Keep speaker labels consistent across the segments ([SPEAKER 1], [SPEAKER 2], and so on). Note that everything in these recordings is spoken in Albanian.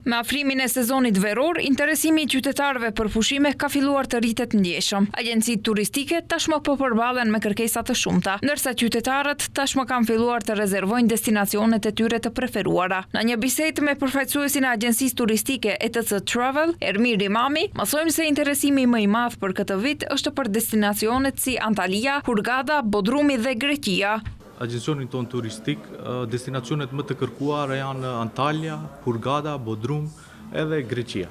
[SPEAKER 1] Me afrimin e sezonit veror, interesimi i qytetarëve për pushime ka filluar të rritet ndjeshëm. Agjencitë turistike tashmë po përballen me kërkesa të shumta, ndërsa qytetarët tashmë kanë filluar të rezervojnë destinacionet e tyre të preferuara. Në një bisedë me përfaqësuesin e agjencisë turistike ETC Travel, Ermir Imami, mësojmë se interesimi më i madh për këtë vit është për destinacionet si Antalya, Hurghada, Bodrumi dhe Greqia.
[SPEAKER 2] Agjencionin ton turistik, destinacionet më të kërkuara janë Antalya, Hurghada, Bodrum edhe Greqia.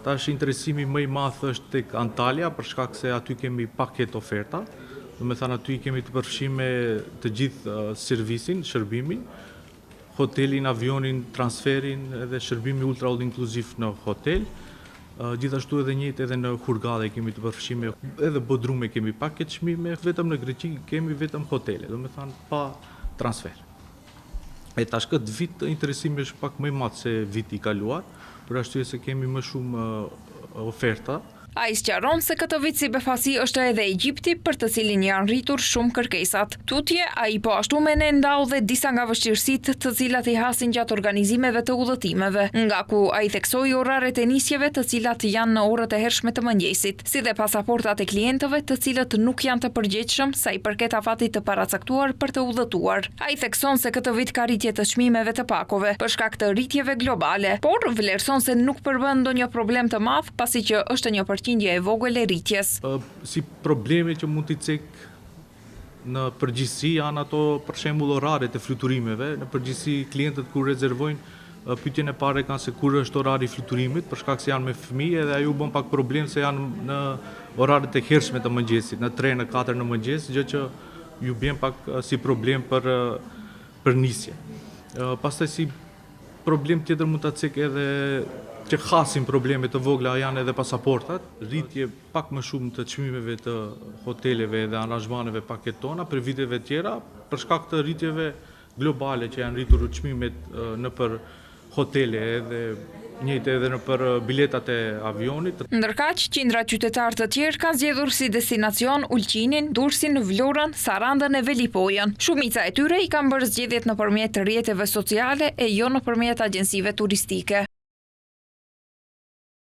[SPEAKER 2] Tash interesimi më i madh është tek Antalya për shkak se aty kemi paket oferta. Do të thënë aty kemi të përfshime të gjithë servisin, shërbimin, hotelin, avionin, transferin edhe shërbimi ultra all inclusive në hotel. Gjithashtu edhe njëjtë edhe në Hurghada kemi të përfshime, edhe Bodrume kemi paket çmime, vetëm në Greqi kemi vetëm hotele, do të thënë pa transfer. E tash këtë vit interesimi është pak më i madh se viti i kaluar, për arsye se kemi më shumë oferta.
[SPEAKER 1] Ai sqaron se këtë vit si befasi është edhe Egjipti, për të cilin janë rritur shumë kërkesat. Tutje, ai po ashtu mene ndau dhe disa nga vështirësitë të cilat i hasin gjatë organizimeve të udhëtimeve, nga ku ai theksoi oraret e nisjeve të cilat janë në orët e hershme të mëngjesit, si dhe pasaportat e klientëve të cilët nuk janë të përgjegjshëm sa i përket afatit të paracaktuar për të udhëtuar. Ai thekson se këtë vit ka rritje të çmimeve të pakove për shkak të rritjeve globale, por vlerëson se nuk përbën ndonjë problem të madh pasi që është një përqindje e vogël e rritjes.
[SPEAKER 2] Si probleme që mund t'i cek në përgjithësi janë ato për shembull oraret e fluturimeve. Në përgjithësi klientët kur rezervojnë pyetjen e parë kanë se kur është orari i fluturimit, për shkak se janë me fëmijë dhe ajo bën pak problem se janë në oraret e hershme të mëngjesit, në 3 në 4 në mëngjes, gjë që ju bën pak si problem për nisje. Pastaj si problem tjetër mund ta cek edhe që hasin probleme të vogla janë edhe pasaportat, rritje pak më shumë të çmimeve të hoteleve dhe aranzhmaneve paketona për viteve tjera, për shkak të rritjeve globale që janë rritur çmimet në për hotele edhe njëjtë edhe në për biletat e avionit.
[SPEAKER 1] Ndërkaq, qindra qytetarë të tjerë kanë zgjedhur si destinacion Ulqinin, Durrësin, Vlorën, Sarandën e Velipojën. Shumica e tyre i kanë bërë zgjedhjet nëpërmjet rrjeteve sociale e jo nëpërmjet agjencive turistike.